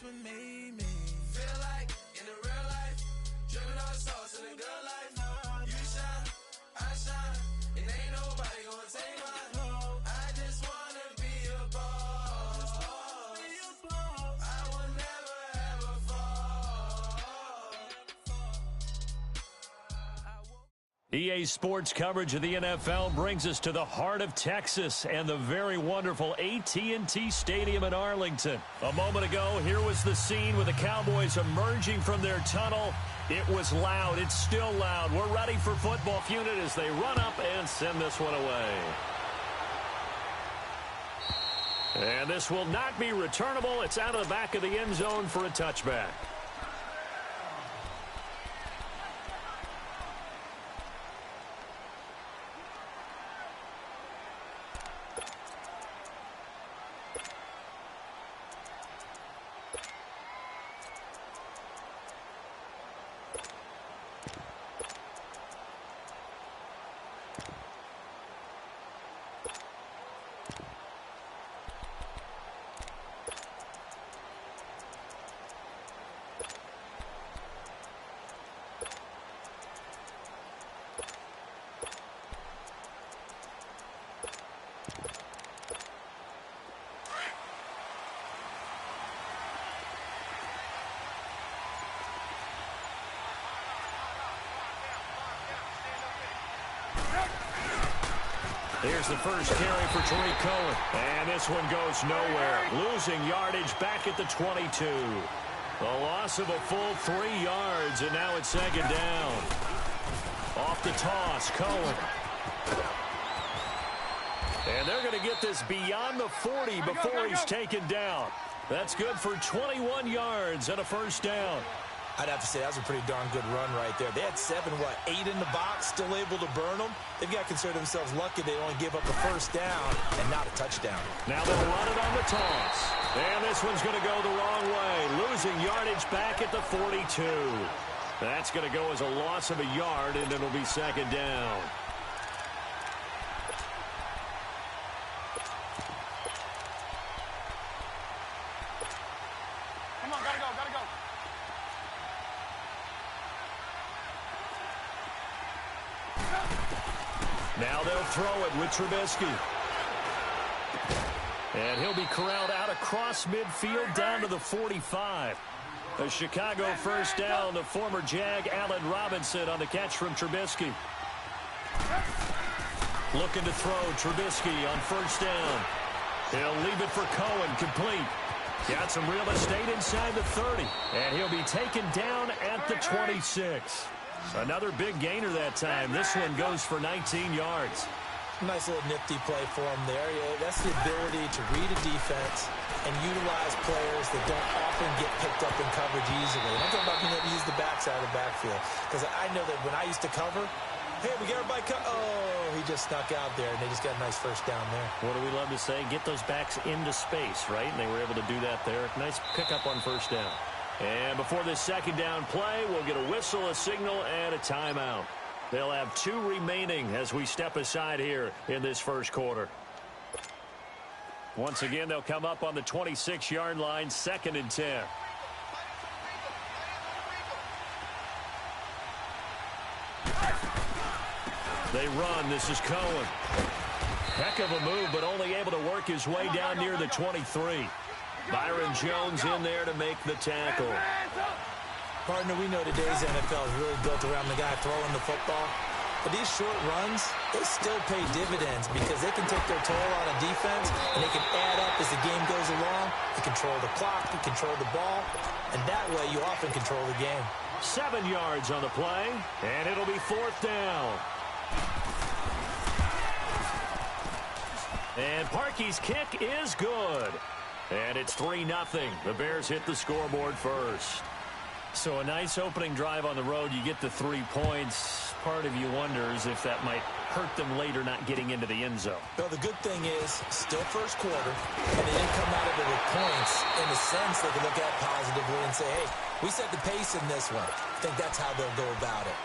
what made me feel like in the real life, dripping on sauce in the good life. You shine, I shine, and ain't nobody gonna take mine. I just wanna be a boss. I will never ever fall. EA Sports coverage of the NFL brings us to the heart of Texas and the very wonderful AT&T Stadium in Arlington. A moment ago, here was the scene with the Cowboys emerging from their tunnel. It was loud. It's still loud. We're ready for football unit as they run up and send this one away. And this will not be returnable. It's out of the back of the end zone for a touchback. Here's the first carry for Tariq Cohen. And this one goes nowhere. Losing yardage back at the 22. A loss of a full 3 yards, and now it's second down. Off the toss, Cohen. And they're going to get this beyond the 40 before he's taken down. That's good for 21 yards and a first down. I'd have to say that was a pretty darn good run right there. They had 8 in the box, still able to burn them. They've got to consider themselves lucky they only gave up a first down and not a touchdown. Now they'll run it on the toss. And this one's going to go the wrong way. Losing yardage back at the 42. That's going to go as a loss of a yard, and it'll be second down. Come on, gotta go. Now they'll throw it with Trubisky. And he'll be corralled out across midfield down to the 45. A Chicago first down to former Jag Allen Robinson on the catch from Trubisky. Looking to throw Trubisky on first down. He'll leave it for Cohen, complete. Got some real estate inside the 30. And he'll be taken down at the 26. Another big gainer that time. This one goes for 19 yards. Nice little nifty play for him there. Yeah, that's the ability to read a defense and utilize players that don't often get picked up in coverage easily. I'm talking about being able to use the backside of the backfield. Because I know that when I used to cover, hey, we got everybody oh, he just snuck out there, and they just got a nice first down there. What do we love to say? Get those backs into space, right? And they were able to do that there. Nice pickup on first down. And before this second down play, we'll get a whistle, a signal, and a timeout. They'll have 2 remaining as we step aside here in this first quarter. Once again, they'll come up on the 26-yard line, 2nd and 10. They run. This is Cohen. Heck of a move, but only able to work his way down near the 23. Byron Jones in there to make the tackle. Partner, we know today's NFL is really built around the guy throwing the football. But these short runs, they still pay dividends because they can take their toll on a defense, and they can add up as the game goes along. You control the clock, you control the ball, and that way you often control the game. 7 yards on the play, and it'll be 4th down. And Parkey's kick is good. And it's 3-0. The Bears hit the scoreboard first. So a nice opening drive on the road. You get the 3 points. Part of you wonders if that might hurt them later not getting into the end zone. Well, the good thing is, still first quarter, and they didn't come out of it with points. In a sense, they can look at positively and say, hey, we set the pace in this one. I think that's how they'll go about it.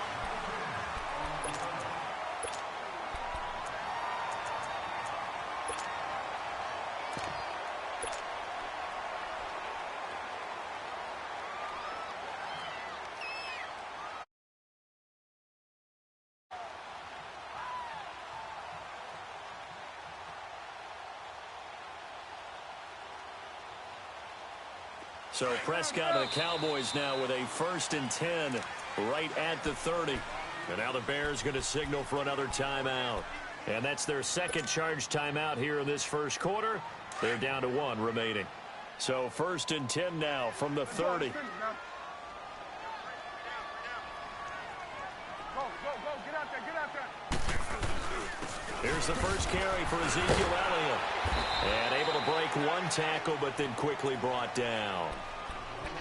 So Prescott and the Cowboys now with a 1st and 10 right at the 30. And now the Bears going to signal for another timeout. And that's their second charge timeout here in this first quarter. They're down to 1 remaining. So 1st and 10 now from the 30. Here's the first carry for Ezekiel Elliott. And able to break 1 tackle, but then quickly brought down.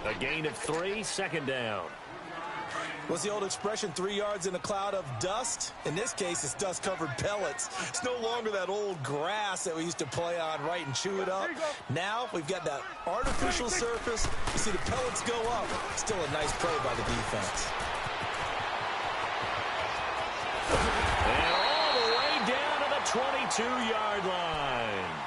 A gain of 3, 2nd down. What's the old expression, 3 yards in a cloud of dust? In this case, it's dust-covered pellets. It's no longer that old grass that we used to play on, right, and chew it up. Now we've got that artificial surface. You see the pellets go up. Still a nice play by the defense. And all the way down to the 22-yard line.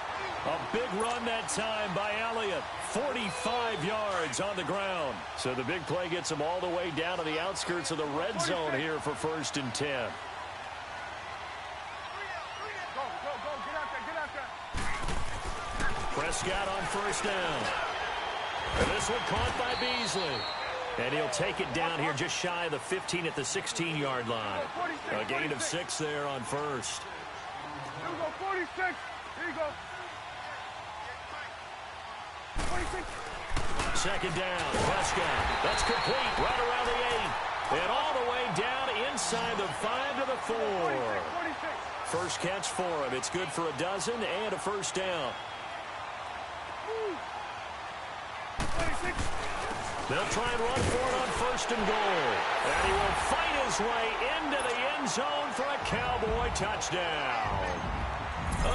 A big run that time by Elliott. 45 yards on the ground. So the big play gets him all the way down to the outskirts of the red zone here for 1st and 10. Go, get out there. Prescott on 1st down. And this one caught by Beasley. And he'll take it down here just shy of the 15 at the 16-yard line. A gain of 6 there on 1st. Here we go, 46. Here you go. 46. 2nd down, Prescott. That's complete right around the 8. And all the way down inside the 5 to the 4. 46. First catch for him. It's good for a dozen and a 1st down. 26. They'll try and run for it on 1st and goal. And he will fight his way into the end zone for a Cowboy touchdown.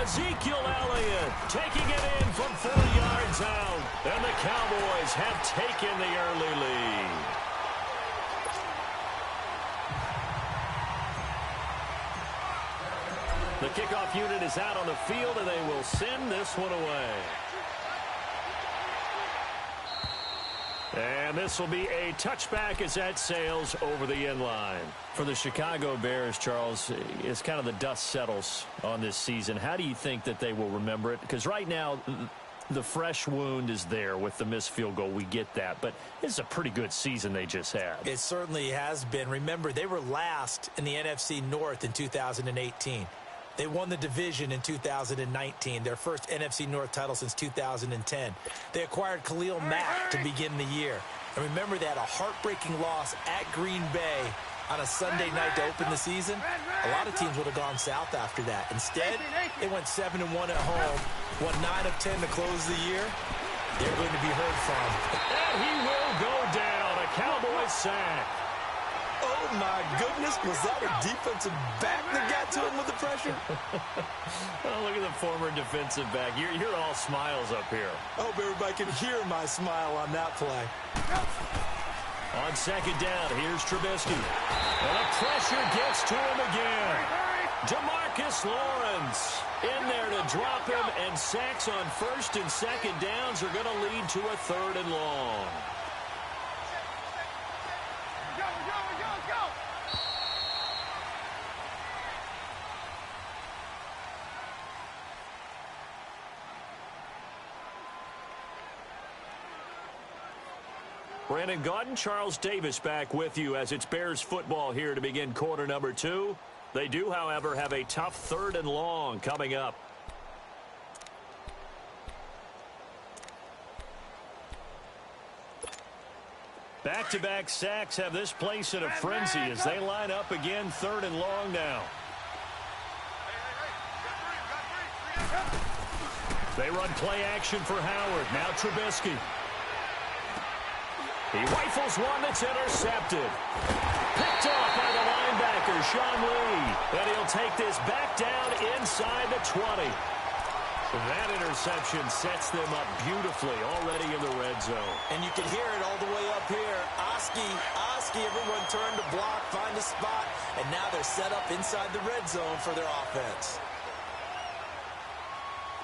Ezekiel Elliott taking it in from 4 yards out. And the Cowboys have taken the early lead. The kickoff unit is out on the field, and they will send this one away. And this will be a touchback as that sails over the end line. For the Chicago Bears, Charles, as kind of the dust settles on this season, how do you think that they will remember it? Because right now, the fresh wound is there with the missed field goal. We get that. But this is a pretty good season they just had. It certainly has been. Remember, they were last in the NFC North in 2018. They won the division in 2019, their first NFC North title since 2010. They acquired Khalil Mack to begin the year. And remember, they had a heartbreaking loss at Green Bay on a Sunday night to open the season. A lot of teams would have gone south after that. Instead, they went 7-1 at home, won 9 of 10 to close the year. They're going to be heard from. And he will go down, a Cowboys sack. Oh, my goodness. Was that a defensive back that got to him with the pressure? Oh, look at the former defensive back. You're all smiles up here. I hope everybody can hear my smile on that play. On 2nd down, here's Trubisky. And the pressure gets to him again. DeMarcus Lawrence in there to drop him, and sacks on 1st and 2nd downs are going to lead to a 3rd and long. Brandon Gaudin, Charles Davis back with you as it's Bears football here to begin quarter number 2. They do, however, have a tough 3rd and long coming up. Back-to-back sacks have this place in a frenzy as they line up again 3rd and long now. They run play action for Howard. Now Trubisky. He rifles one that's intercepted. Picked off by the linebacker, Sean Lee. And he'll take this back down inside the 20. That interception sets them up beautifully already in the red zone. And you can hear it all the way up here. Oski, everyone turned to block, find a spot, and now they're set up inside the red zone for their offense.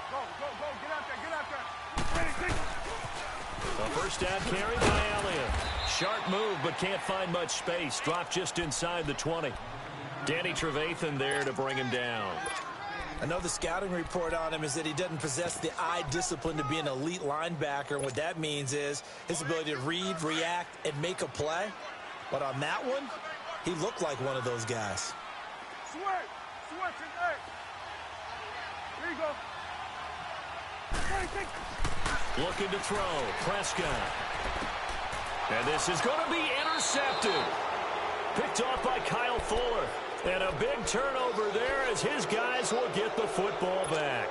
Go, get out there. A first down carry by Elliott. Sharp move, but can't find much space. Dropped just inside the 20. Danny Trevathan there to bring him down. I know the scouting report on him is that he doesn't possess the eye discipline to be an elite linebacker. And what that means is his ability to read, react, and make a play. But on that one, he looked like one of those guys. Switch. Hey. Here you go. 26. Looking to throw. Prescott. And this is going to be intercepted. Picked off by Kyle Fuller. And a big turnover there as his guys will get the football back.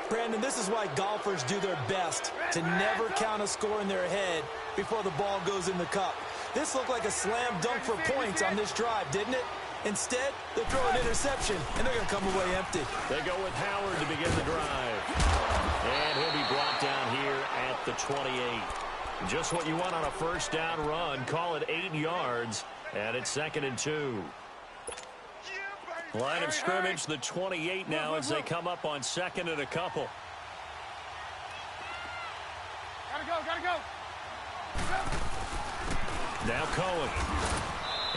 Brandon, this is why golfers do their best to never count a score in their head before the ball goes in the cup. This looked like a slam dunk for points on this drive, didn't it? Instead, they throw an interception, and they're going to come away empty. They go with Howard to begin the drive. And he'll be brought down here at the 28. Just what you want on a first down run. Call it 8 yards, and it's 2nd and 2. Line of scrimmage, the 28 now as they come up on 2nd and a couple. Gotta go. Now Cohen.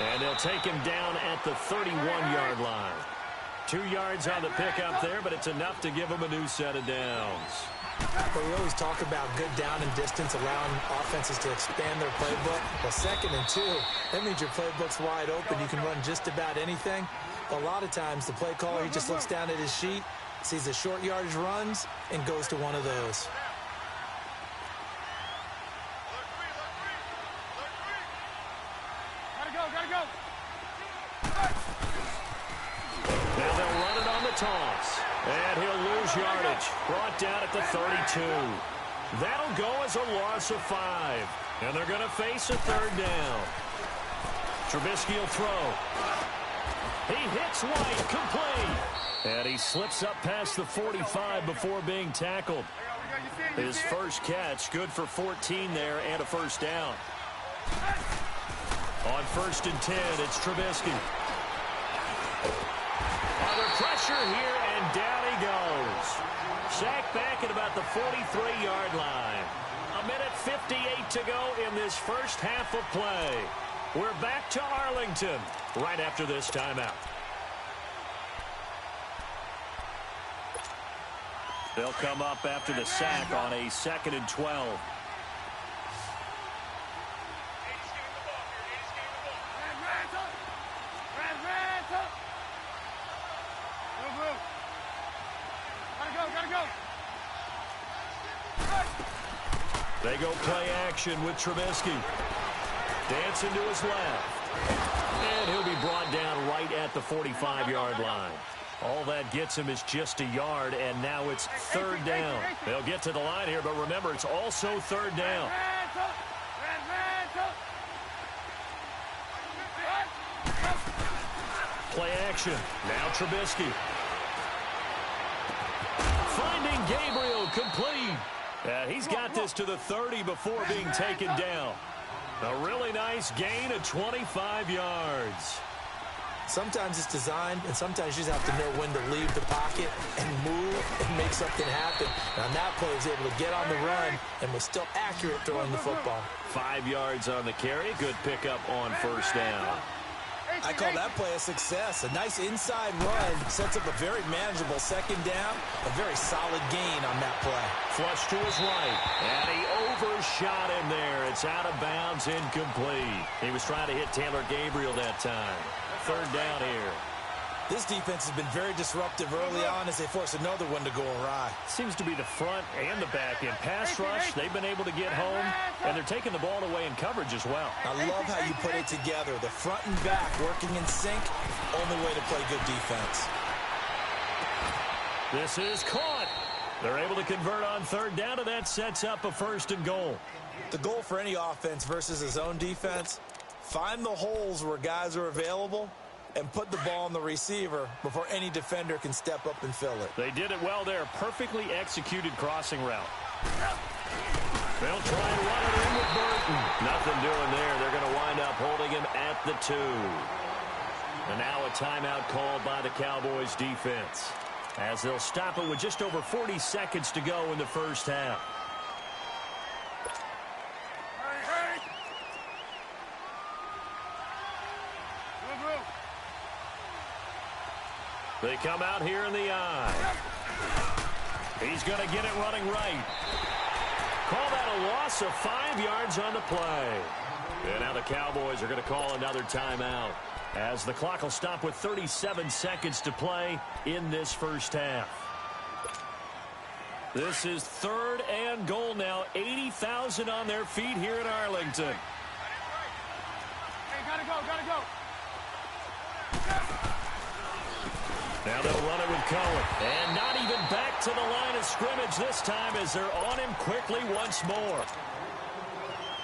And they'll take him down at the 31-yard line. 2 yards on the pickup there, but it's enough to give him a new set of downs. But we always talk about good down and distance, allowing offenses to expand their playbook. Well, 2nd and 2, that means your playbook's wide open. You can run just about anything. A lot of times, the play caller, he just looks down at his sheet, sees the short yardage runs, and goes to one of those. Gotta go. Now they'll run it on the toss. And he'll lose yardage. Brought down at the 32. That'll go as a loss of 5. And they're going to face a 3rd down. Trubisky will throw. He hits White, complete. And he slips up past the 45 before being tackled. His first catch, good for 14 there and a first down. On 1st and 10, it's Trubisky. Under pressure here, and down he goes. Sacked back at about the 43-yard line. 1:58 to go in this first half of play. We're back to Arlington right after this timeout. They'll come up after the sack on a 2nd and 12. They go play action with Trubisky. Dancing to his left. And he'll be brought down right at the 45-yard line. All that gets him is just a yard, and now it's 3rd down. They'll get to the line here, but remember, it's also 3rd down. Play action. Now Trubisky. Finding Gabriel, complete. He's got this to the 30 before being taken down. A really nice gain of 25 yards. Sometimes it's designed, and sometimes you just have to know when to leave the pocket and move and make something happen. Now, that play was able to get on the run and was still accurate throwing the football. 5 yards on the carry. Good pickup on 1st down. I call that play a success. A nice inside run sets up a very manageable 2nd down. A very solid gain on that play. Flush to his right. And he overshot him there. It's out of bounds, incomplete. He was trying to hit Taylor Gabriel that time. 3rd down here. This defense has been very disruptive early on as they force another one to go awry. Seems to be the front and the back end. Pass rush, they've been able to get home, and they're taking the ball away in coverage as well. I love how you put it together. The front and back working in sync, only way to play good defense. This is caught. They're able to convert on 3rd down, and that sets up a 1st and goal. The goal for any offense versus his own defense, find the holes where guys are available and put the ball on the receiver before any defender can step up and fill it. They did it well there. Perfectly executed crossing route. They'll try and run it in with Burton. Nothing doing there. They're going to wind up holding him at the 2. And now a timeout called by the Cowboys defense, as they'll stop it with just over 40 seconds to go in the first half. They come out here in the eye. He's going to get it running right. Call that a loss of 5 yards on the play. And now the Cowboys are going to call another timeout, as the clock will stop with 37 seconds to play in this first half. This is 3rd and goal now. 80,000 on their feet here in Arlington. Hey, gotta go. Now they'll run it with Cohen. And not even back to the line of scrimmage this time, as they're on him quickly once more.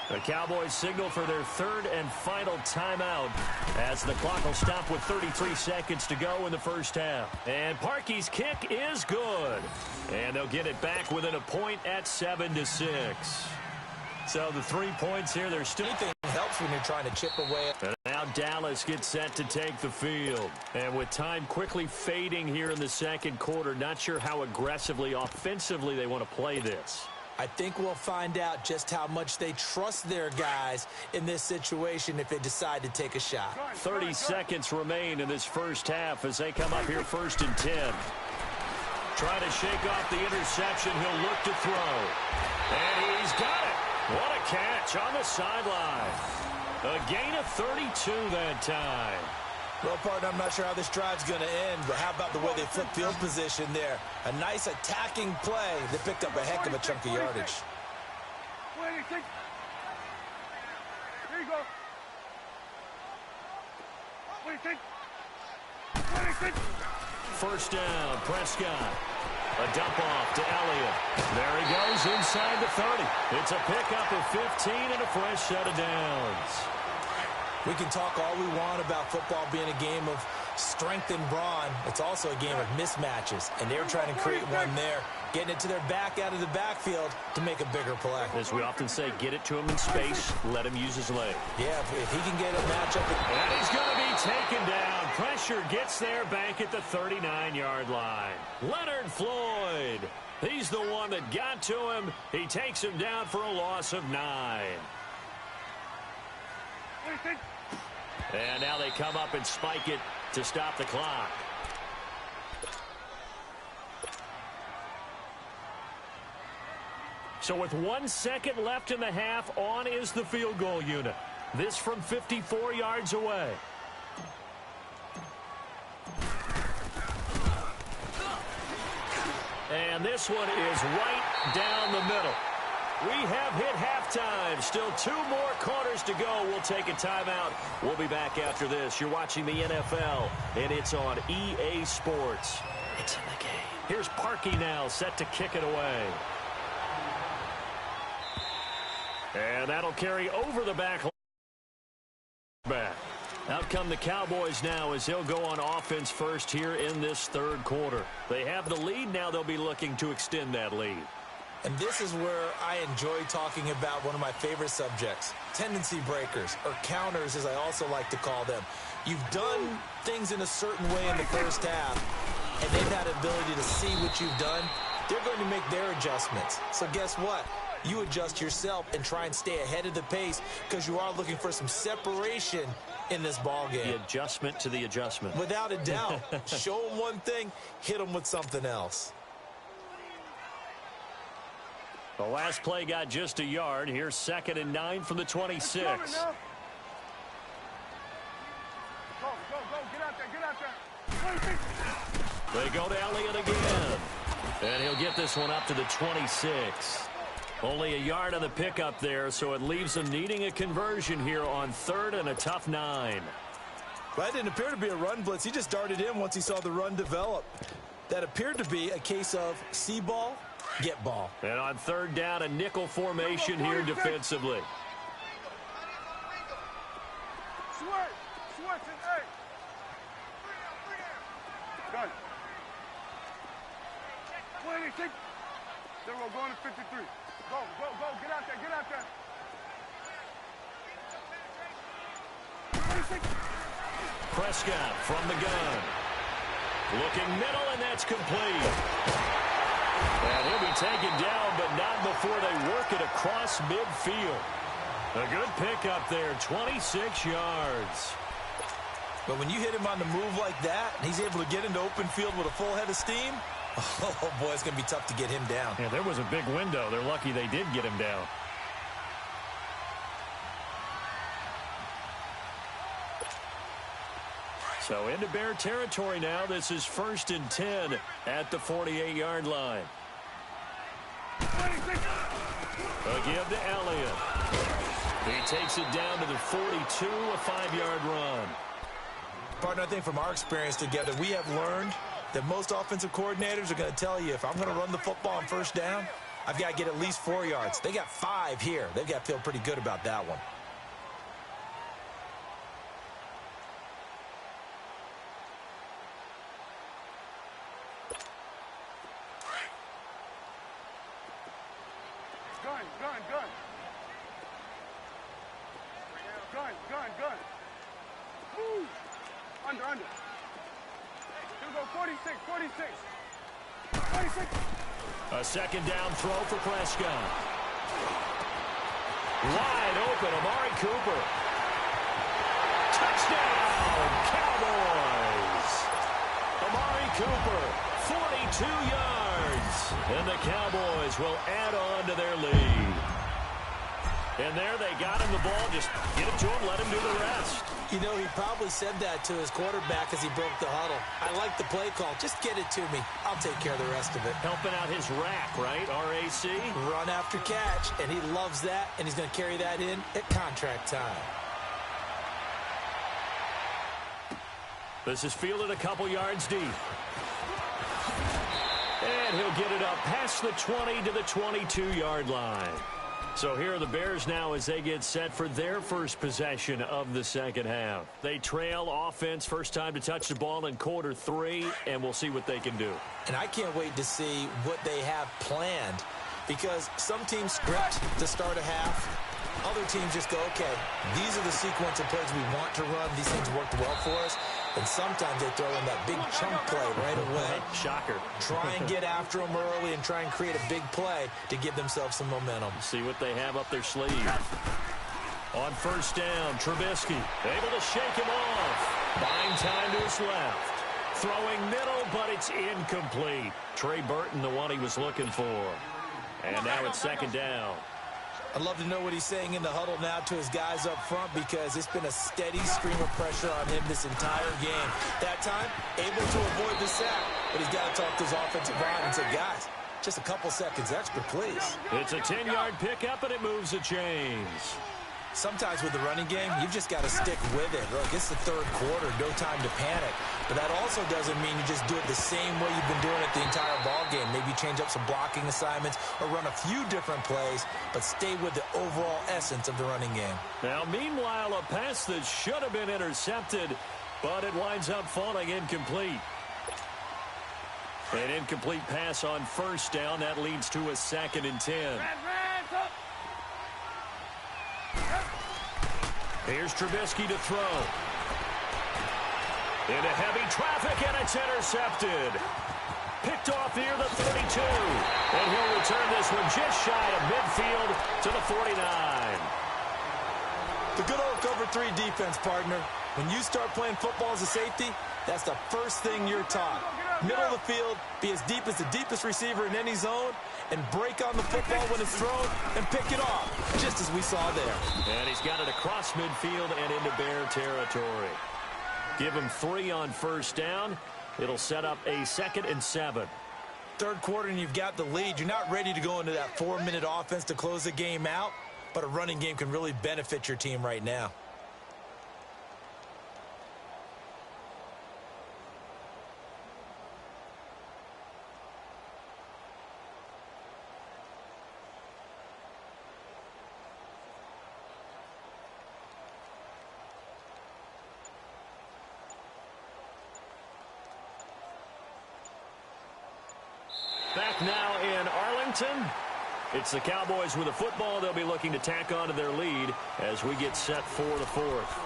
The Cowboys signal for their 3rd and final timeout, as the clock will stop with 33 seconds to go in the first half. And Parkey's kick is good. And they'll get it back within a point at 7-6. So the 3 points here, they're still... Anything helps when you're trying to chip away. And now Dallas gets set to take the field. And with time quickly fading here in the second quarter, not sure how aggressively, offensively they want to play this. I think we'll find out just how much they trust their guys in this situation if they decide to take a shot. 30 seconds remain in this first half as they come up here 1st and 10. Trying to shake off the interception. He'll look to throw. And he's got it. What a catch on the sideline. A gain of 32 that time. Well, partner, I'm not sure how this drive's going to end, but how about the way they flip field position there? A nice attacking play that picked up a heck of a chunk of yardage. 26. Here you go. 26. 26. First down, Prescott. A dump off to Elliott. There he goes inside the 30. It's a pickup of 15 and a fresh set of downs. We can talk all we want about football being a game of strength and brawn. It's also a game of mismatches, and they're trying to create one there, getting it to their back out of the backfield to make a bigger play. As we often say, get it to him in space, let him use his leg. Yeah, if he can get a matchup. And he's going to be taken down. Pressure gets there back at the 39-yard line. Leonard Floyd, he's the one that got to him. He takes him down for a loss of 9. 26. And now they come up and spike it to stop the clock. So with 1 second left in the half, on is the field goal unit. This from 54 yards away. And this one is right down the middle. We have hit halftime. Still 2 more quarters to go. We'll take a timeout. We'll be back after this. You're watching the NFL, and it's on EA Sports. It's in the game. Here's Parkey now, set to kick it away. And that'll carry over the back. Out come the Cowboys now as he'll go on offense first here in this third quarter. They have the lead. Now they'll be looking to extend that lead. And this is where I enjoy talking about one of my favorite subjects, tendency breakers, or counters as I also like to call them. You've done things in a certain way in the first half, and they've had the ability to see what you've done. They're going to make their adjustments. So guess what? You adjust yourself and try and stay ahead of the pace because you are looking for some separation in this ball game. The adjustment to the adjustment. Without a doubt. Show them one thing, hit them with something else. The last play got just a yard. Here's 2nd and 9 from the 26. Go, get out there, 26. They go to Elliott again. And he'll get this one up to the 26. Only a yard on the pickup there, so it leaves them needing a conversion here on 3rd and a tough 9. Well, that didn't appear to be a run blitz. He just darted in once he saw the run develop. That appeared to be a case of see ball, get ball. And on 3rd down, a nickel formation here defensively. Switch, hey. Done. 26. Then we're going to 53. Go, get out there. 26. Prescott from the gun. Looking middle, and that's complete. And he'll be taken down, but not before they work it across midfield. A good pickup there, 26 yards. But when you hit him on the move like that, and he's able to get into open field with a full head of steam, oh, boy, it's going to be tough to get him down. Yeah, there was a big window. They're lucky they did get him down. So into Bear territory now. This is 1st and 10 at the 48-yard line. A give to Elliott. He takes it down to the 42, a 5-yard run. Partner, I think from our experience together, we have learned that most offensive coordinators are going to tell you, if I'm going to run the football on 1st down, I've got to get at least 4 yards. They got 5 here. They've got to feel pretty good about that one. Gun. Move. Under. Here we go, 46. 46. A 2nd down throw for Prescott. Wide open, Amari Cooper. Touchdown, Cowboys. Amari Cooper, 42 yards. And the Cowboys will add on to their lead. And there they got him the ball. Just get it to him, let him do the rest. You know, he probably said that to his quarterback as he broke the huddle. I like the play call. Just get it to me. I'll take care of the rest of it. Helping out his rack, right? RAC. Run after catch, and he loves that, and he's going to carry that in at contract time. This is fielded a couple yards deep. And he'll get it up past the 20 to the 22-yard line. So here are the Bears now as they get set for their first possession of the second half. They trail offense, first time to touch the ball in quarter 3, and we'll see what they can do. And I can't wait to see what they have planned, because some teams script to start a half. Other teams just go, okay, these are the sequence of plays we want to run. These things worked well for us. And sometimes they throw in that big chunk play right away. Shocker. Try and get after them early and try and create a big play to give themselves some momentum. See what they have up their sleeve. On 1st down, Trubisky able to shake him off. Buying time to his left. Throwing middle, but it's incomplete. Trey Burton, the one he was looking for. And now it's 2nd down. I'd love to know what he's saying in the huddle now to his guys up front, because it's been a steady stream of pressure on him this entire game. That time, able to avoid the sack, but he's got to talk to his offensive line and say, guys, just a couple seconds extra, please. It's a 10-yard pickup, and it moves the chains. Sometimes with the running game, you've just got to stick with it. Look, it's the 3rd quarter, no time to panic. But that also doesn't mean you just do it the same way you've been doing it the entire ball game. Maybe change up some blocking assignments or run a few different plays, but stay with the overall essence of the running game. Now, meanwhile, a pass that should have been intercepted, but it winds up falling incomplete. An incomplete pass on 1st down. That leads to a 2nd and 10. Here's Trubisky to throw. Into heavy traffic, and it's intercepted. Picked off near the 32. And he'll return this one just shy of midfield to the 49. The good old cover 3 defense, partner. When you start playing football as a safety, that's the first thing you're taught. Middle of the field, be as deep as the deepest receiver in any zone, and break on the football when it's thrown and pick it off, just as we saw there. And he's got it across midfield and into Bear territory. Give him 3 on 1st down. It'll set up a 2nd and 7. 3rd quarter and you've got the lead. You're not ready to go into that 4-minute offense to close the game out, but a running game can really benefit your team right now. Back now in Arlington. It's the Cowboys with the football. They'll be looking to tack on to their lead as we get set for the 4th.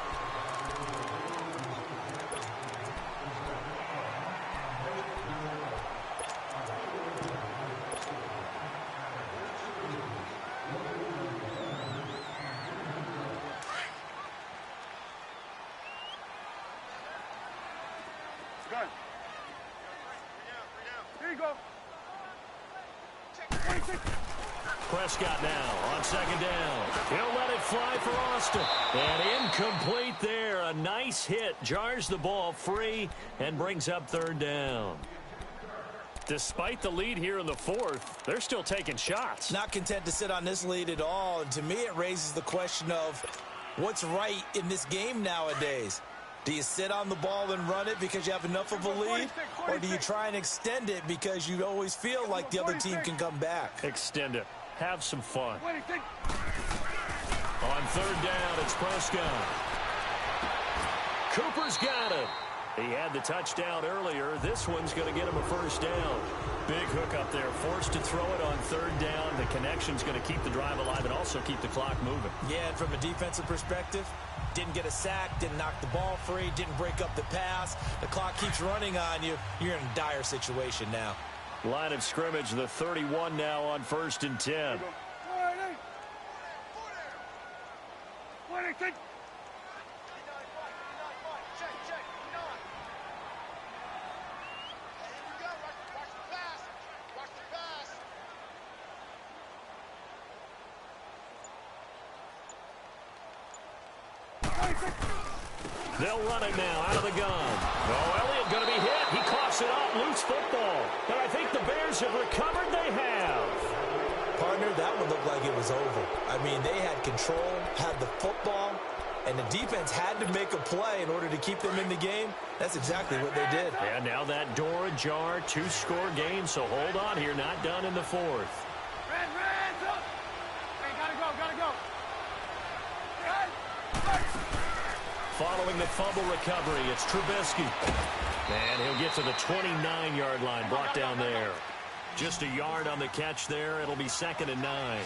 Prescott now on second down. He'll let it fly for Austin. And incomplete there. A nice hit. Jars the ball free and brings up third down. Despite the lead here in the fourth, they're still taking shots. Not content to sit on this lead at all. And to me, it raises the question of what's right in this game nowadays. Do you sit on the ball and run it because you have enough of a lead? Or do you try and extend it because you always feel like the other team can come back? Extend it. Have some fun. On third down, it's Prescott. Cooper's got it. He had the touchdown earlier. This one's going to get him a first down. Big hook up there. Forced to throw it on third down. The connection's going to keep the drive alive and also keep the clock moving. Yeah, and from a defensive perspective, didn't get a sack, didn't knock the ball free, didn't break up the pass. The clock keeps running on you. You're in a dire situation now. Line of scrimmage, the 31 now on 1st and 10. They'll run it now out of the gun. Oh, Elliott going to be hit. He coughs it up. Loose football. And I think the Bears have recovered. They have. Partner, that one looked like it was over. I mean, they had control, had the football, and the defense had to make a play in order to keep them in the game. That's exactly what they did. And now that door ajar, 2-score game. So hold on here. Not done in the fourth. Red, up. Hey, gotta go. Following the fumble recovery, it's Trubisky. And he'll get to the 29-yard line, brought down there. Just a yard on the catch there. It'll be 2nd and 9.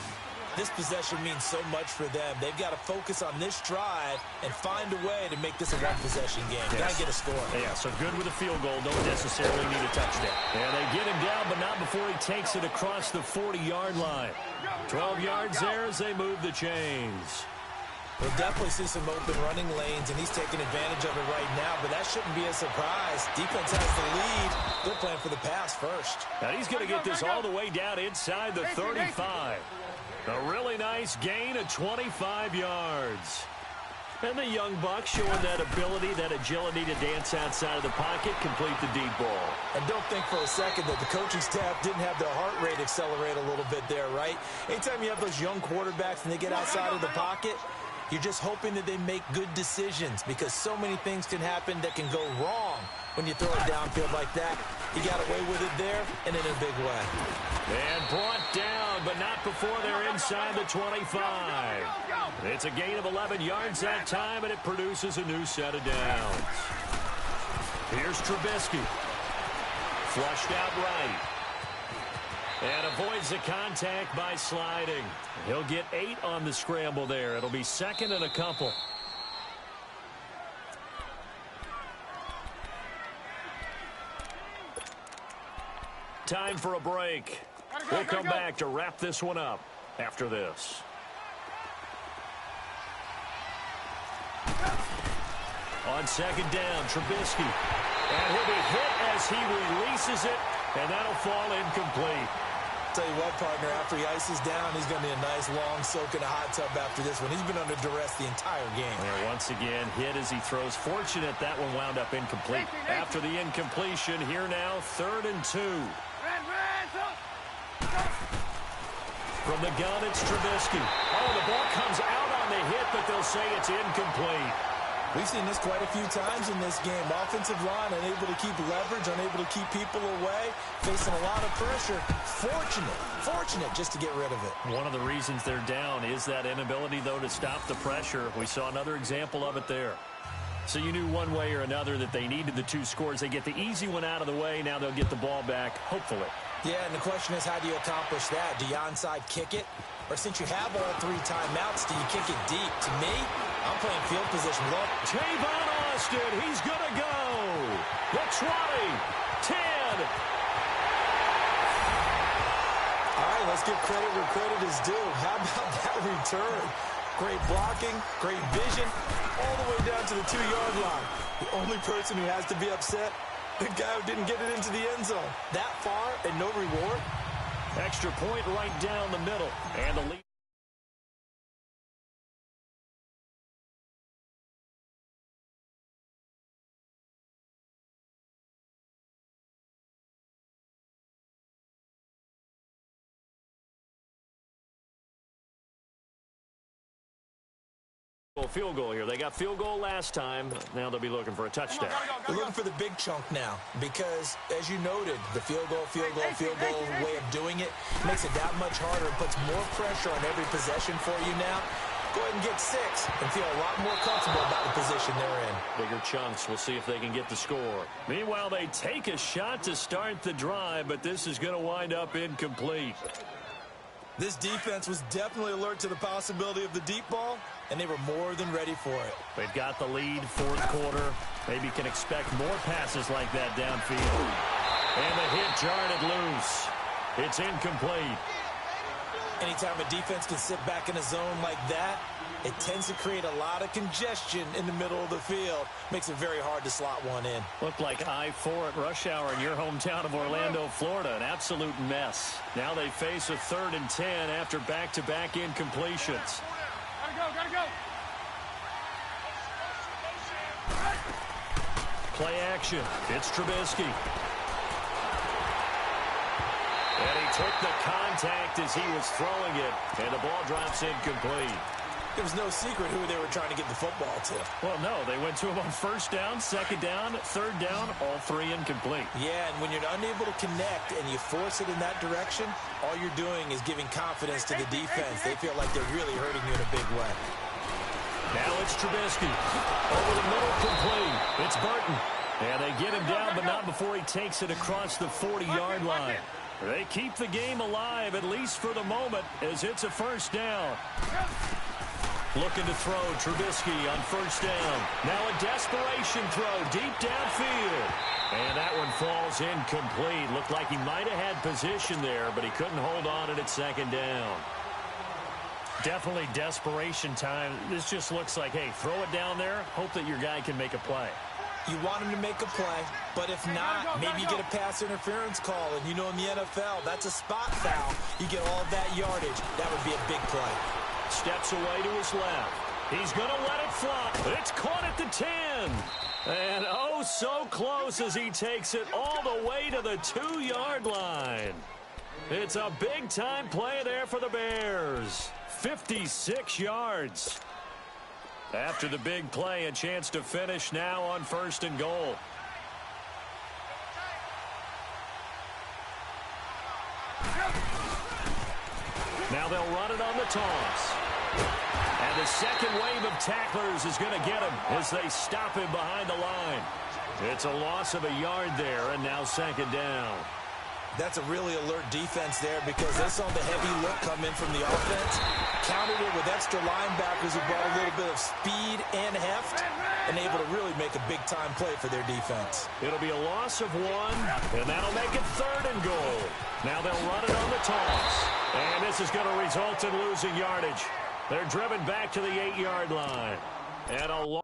This possession means so much for them. They've got to focus on this drive and find a way to make this a one-possession game. Yes. Got to get a score. Yeah, so good with a field goal. Don't necessarily need a touchdown. And they get him down, but not before he takes it across the 40-yard line. 12 yards there as they move the chains. We'll definitely see some open running lanes, and he's taking advantage of it right now, but that shouldn't be a surprise. Defense has the lead. They're playing for the pass first. Now he's going to get this all the way down inside the 35. A really nice gain of 25 yards. And the young buck showing that ability, that agility to dance outside of the pocket, complete the deep ball. And don't think for a second that the coaching staff didn't have their heart rate accelerate a little bit there, right? Anytime you have those young quarterbacks and they get outside of the pocket, you're just hoping that they make good decisions because so many things can happen that can go wrong when you throw it downfield like that. He got away with it there and in a big way. And brought down, but not before they're inside the 25. It's a gain of 11 yards that time, and it produces a new set of downs. Here's Trubisky. Flushed out right. And avoids the contact by sliding. He'll get 8 on the scramble there. It'll be 2nd and a couple. Time for a break. We'll come back to wrap this one up after this. On 2nd down, Trubisky. And he'll be hit as he releases it, and that'll fall incomplete. Tell you what, partner, after he ices down, he's going to be a nice long soak in a hot tub after this one. He's been under duress the entire game. And once again, hit as he throws. Fortunate that one wound up incomplete. After the incompletion, here now, 3rd and 2. From the gun, it's Trubisky. Oh, the ball comes out on the hit, but they'll say it's incomplete. We've seen this quite a few times in this game. Offensive line unable to keep leverage, unable to keep people away, facing a lot of pressure. Fortunate just to get rid of it. One of the reasons they're down is that inability, though, to stop the pressure. We saw another example of it there. So you knew one way or another that they needed the 2 scores. They get the easy one out of the way. Now they'll get the ball back, hopefully. Yeah, and the question is, how do you accomplish that? Do you onside kick it? Or since you have all 3 timeouts, do you kick it deep? To me, I'm playing field position. Look. Tavon Austin, he's going to go. The 20, 10. All right, let's give credit where credit is due. How about that return? Great blocking, great vision, all the way down to the 2-yard line. The only person who has to be upset, the guy who didn't get it into the end zone. That far and no reward? Extra point right down the middle. And the lead. Field goal here. They got field goal last time. Now they'll be looking for a touchdown. They're looking for the big chunk now because, as you noted, the field goal way of doing it makes it that much harder and puts more pressure on every possession for you now. Go ahead and get 6 and feel a lot more comfortable about the position they're in. Bigger chunks. We'll see if they can get the score. Meanwhile, they take a shot to start the drive, but this is going to wind up incomplete. This defense was definitely alert to the possibility of the deep ball, and they were more than ready for it. They've got the lead, fourth quarter. Maybe can expect more passes like that downfield. And the hit jarred it loose. It's incomplete. Anytime a defense can sit back in a zone like that, it tends to create a lot of congestion in the middle of the field. Makes it very hard to slot one in. Looked like I-4 at rush hour in your hometown of Orlando, Florida. An absolute mess. Now they face a 3rd and 10 after back-to-back incompletions. Gotta go. Play action. It's Trubisky. And he took the contact as he was throwing it. And the ball drops incomplete. There was no secret who they were trying to get the football to. Well, no. They went to him on 1st down, 2nd down, 3rd down, all 3 incomplete. Yeah, and when you're unable to connect and you force it in that direction, all you're doing is giving confidence to the defense. They feel like they're really hurting you in a big way. Now it's Trubisky. Over the middle, complete. It's Burton. And they get him down, but not before he takes it across the 40-yard line. They keep the game alive, at least for the moment, as it's a 1st down. Looking to throw, Trubisky on 1st down. Now a desperation throw deep downfield. And that one falls incomplete. Looked like he might have had position there, but he couldn't hold on it at 2nd down. Definitely desperation time. This just looks like, hey, throw it down there, hope that your guy can make a play. You want him to make a play, but if not, maybe you get a pass interference call. And you know in the NFL, that's a spot foul. You get all of that yardage. That would be a big play. Steps away to his left. He's going to let it fly. It's caught at the 10. And oh, so close as he takes it all the way to the 2-yard line. It's a big-time play there for the Bears. 56 yards. After the big play, a chance to finish now on 1st and goal. Now they'll run it on the toss. And the second wave of tacklers is going to get him as they stop him behind the line. It's a loss of a yard there, and now 2nd down. That's a really alert defense there because they saw the heavy look come in from the offense, countered it with extra linebackers who brought a little bit of speed and heft, and able to really make a big-time play for their defense. It'll be a loss of 1, and that'll make it 3rd and goal. Now they'll run it on the toss, and this is going to result in losing yardage. They're driven back to the 8-yard line. And a